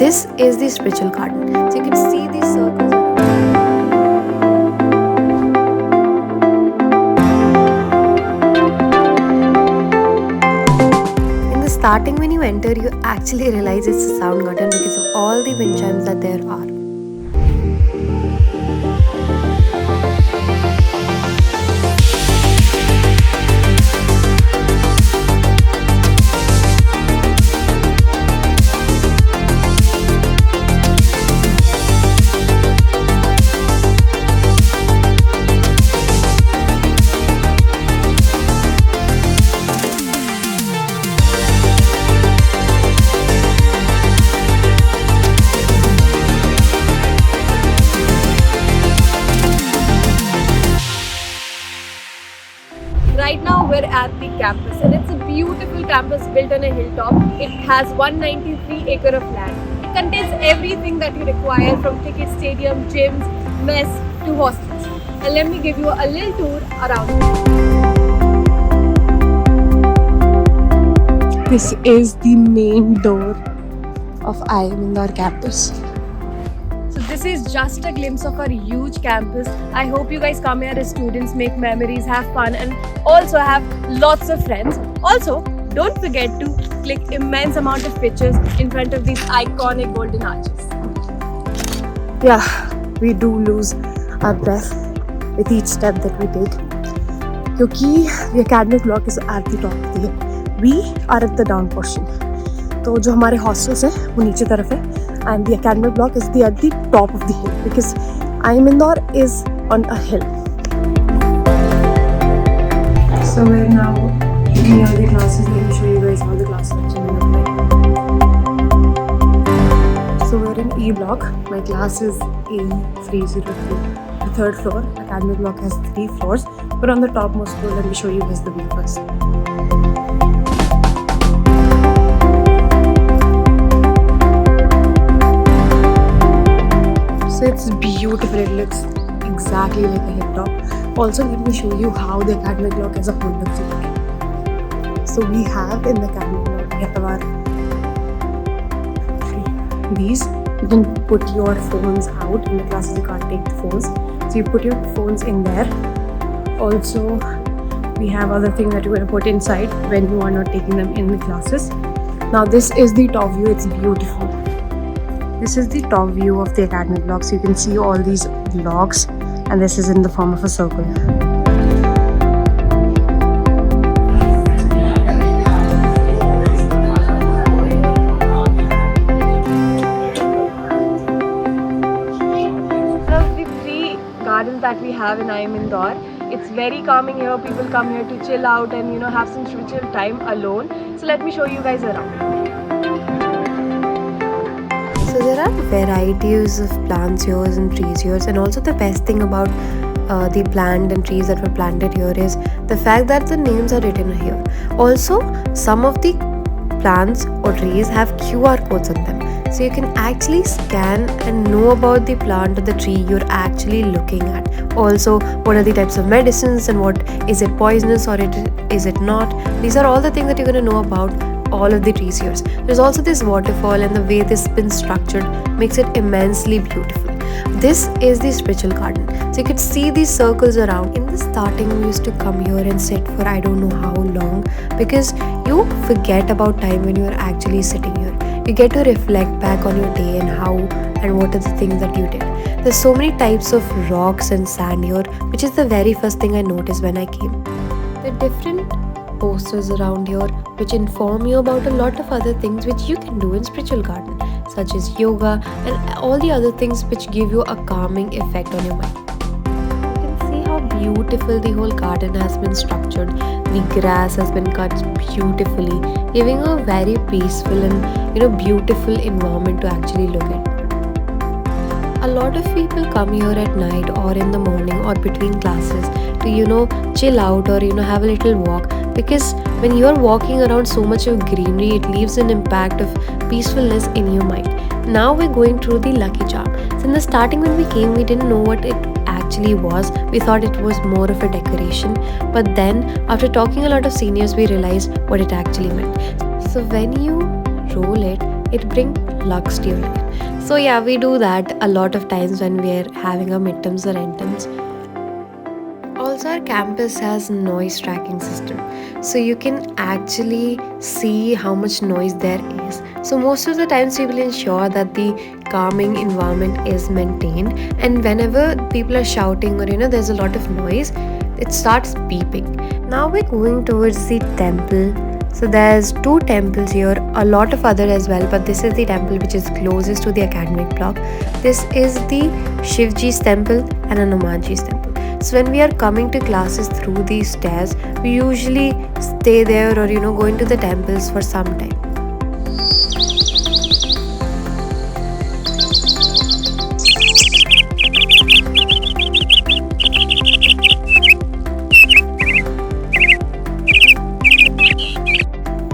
This is the spiritual garden. So you can see these circles. In the starting, when you enter, you actually realize it's a sound garden because of all the wind chimes that there are. Right now we're at the campus and it's a beautiful campus built on a hilltop. It has 193 acre of land. It contains everything that you require from cricket stadium, gyms, mess to hostels. And let me give you a little tour around. This is the main door of IIM Indore Campus. So this is just a glimpse of our huge campus. I hope you guys come here as students, make memories, have fun and also have lots of friends. Also, don't forget to click immense amount of pictures in front of these iconic golden arches. Yeah, we do lose our breath with each step that we take. Because the academic block is at the top of the hill. We are at the down portion. So जो हमारे hostels हैं वो नीचे तरफ है and the academic block is at the top of the hill because IIM Indore is on a hill. So we're now near the classes. Let me show you guys how the classes actually look like. So we're in E block. My class is A303, the third floor. Academic block has 3 floors. But on the topmost floor, let me show you guys the view first. So it's beautiful. It looks exactly like a hilltop. Also, let me show you how the academic block as a whole looks like. So we have in the academic block, we have these. You can put your phones out. In the classes, you can't take the phones. So you put your phones in there. Also, we have other things that you're going to put inside when you are not taking them in the classes. Now this is the top view. It's beautiful. This is the top view of the academic block. So you can see all these blocks and this is in the form of a circle. Gardens that we have in IIM Indore. It's very calming here. People come here to chill out and have some spiritual time alone. So let me show you guys around. So there are varieties of plants here and trees here, and also the best thing about the plant and trees that were planted here is the fact that the names are written here. Also, some of the plants or trees have QR codes on them. So you can actually scan and know about the plant or the tree you're actually looking at. Also, what are the types of medicines and what is it poisonous or is it not? These are all the things that you're going to know about all of the trees here. There's also this waterfall and the way this has been structured makes it immensely beautiful. This is the spiritual garden. So you can see these circles around. In the starting, we used to come here and sit for I don't know how long because you forget about time when you're actually sitting here. You get to reflect back on your day and how and what are the things that you did. There's so many types of rocks and sand here, which is the very first thing I noticed when I came. The different posters around here which inform you about a lot of other things which you can do in spiritual garden, such as yoga and all the other things which give you a calming effect on your mind. You can see how beautiful the whole garden has been structured. The grass has been cut beautifully, giving a very peaceful and beautiful environment to actually look at. A lot of people come here at night or in the morning or between classes to chill out or have a little walk, because when you're walking around so much of greenery, it leaves an impact of peacefulness in your mind. Now we're going through the lucky charm. So in the starting when we came, we didn't know what it actually was. We thought it was more of a decoration, but then after talking a lot of seniors, we realized what it actually meant. So when you roll it, it brings luck to your life. So yeah, we do that a lot of times when we are having our midterms or end terms. Also, our campus has noise tracking system, so you can actually see how much noise there is. So most of the times we will ensure that the calming environment is maintained, and whenever people are shouting or there's a lot of noise, it starts beeping. Now we're going towards the temple. So there's two temples here, a lot of other as well, but this is the temple which is closest to the academic block. This is the Shivji's temple and Hanumanji's temple. So when we are coming to classes through these stairs, we usually stay there or go into the temples for some time.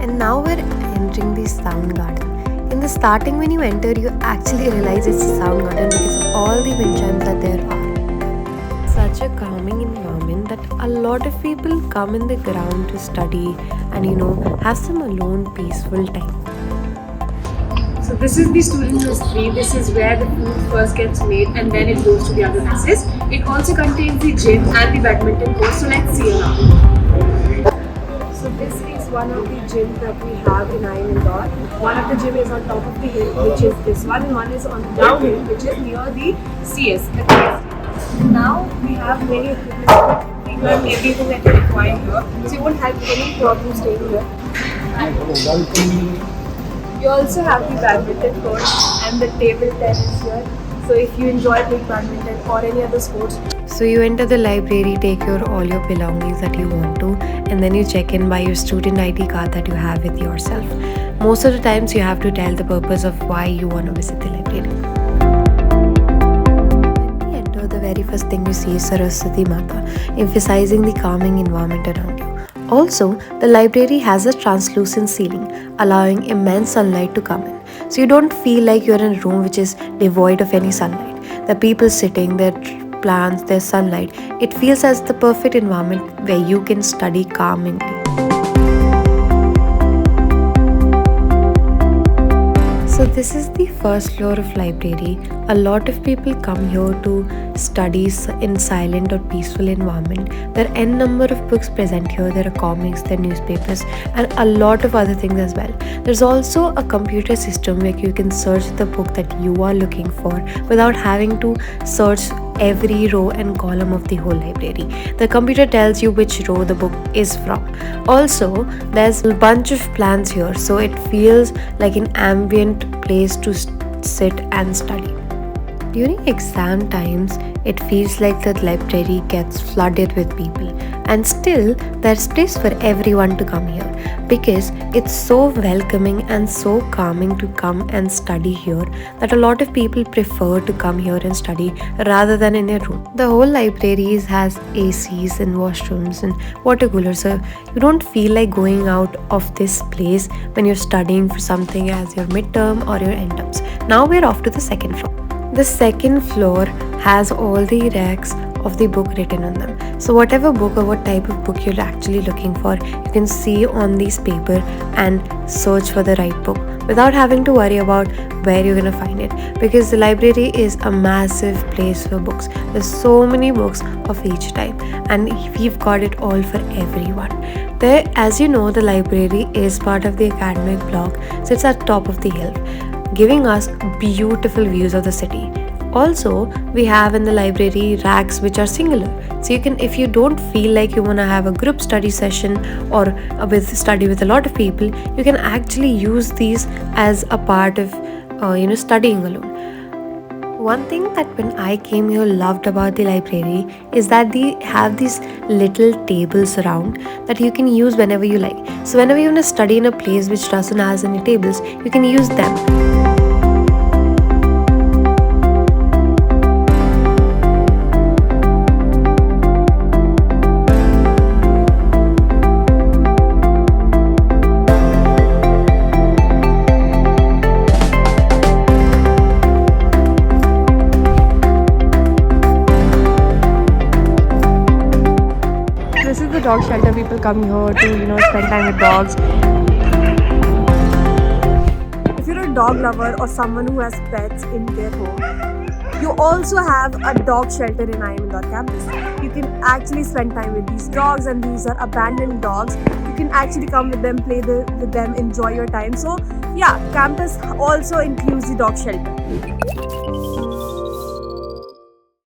And now we're entering the sound garden. In the starting, when you enter, you actually realize it's a sound garden because of all the wind chimes that there are. Such a calming environment that a lot of people come in the ground to study and have some alone peaceful time. So this is the student nursery. This is where the food first gets made and then it goes to the other messes. It also contains the gym and the badminton court. So let's see around. So this is one of the gyms that we have in IIM Indore. One of the gym is on top of the hill, which is this one, and one is on the downhill, which is near the CS. Now we have many equipment, everything that you require here, so you won't have any problem staying here. You also have the badminton court and the table tennis here. So if you enjoy playing badminton or any other sports. So you enter the library, take all your belongings that you want to, and then you check in by your student ID card that you have with yourself. Most of the times you have to tell the purpose of why you want to visit the library. The very first thing you see is Saraswati Mata, emphasizing the calming environment around you. Also, the library has a translucent ceiling, allowing immense sunlight to come in. So you don't feel like you're in a room which is devoid of any sunlight. The people sitting, their plants, their sunlight, it feels as the perfect environment where you can study calmingly. So this is the first floor of library. A lot of people come here to study in silent or peaceful environment. There are n number of books present here. There are comics, there are newspapers, and a lot of other things as well. There's also a computer system where you can search the book that you are looking for without having to search every row and column of the whole library. The computer tells you which row the book is from. Also, there's a bunch of plants here, so it feels like an ambient place to sit and study. During exam times, it feels like the library gets flooded with people, and still there's place for everyone to come here because it's so welcoming and so calming to come and study here that a lot of people prefer to come here and study rather than in a room. The whole library has ACs and washrooms and water coolers, so you don't feel like going out of this place when you're studying for something as your midterm or your end terms. Now we're off to the second floor. The second floor has all the racks of the book written on them. So whatever book or what type of book you're actually looking for, you can see on this paper and search for the right book without having to worry about where you're gonna find it, because the library is a massive place for books. There's so many books of each type and we've got it all for everyone. There, as you know, the library is part of the academic block, so it's at top of the hill, giving us beautiful views of the city. Also, we have in the library racks which are singular. So you can, if you don't feel like you want to have a group study session or study with a lot of people, you can actually use these as a part of studying alone. One thing that when I came here loved about the library is that they have these little tables around that you can use whenever you like. So whenever you want to study in a place which doesn't have any tables, you can use them. This is the dog shelter. People come here to spend time with dogs. If you're a dog lover or someone who has pets in their home, you also have a dog shelter in IIM Indore campus. You can actually spend time with these dogs, and these are abandoned dogs. You can actually come with them, play with them, enjoy your time. So yeah, campus also includes the dog shelter.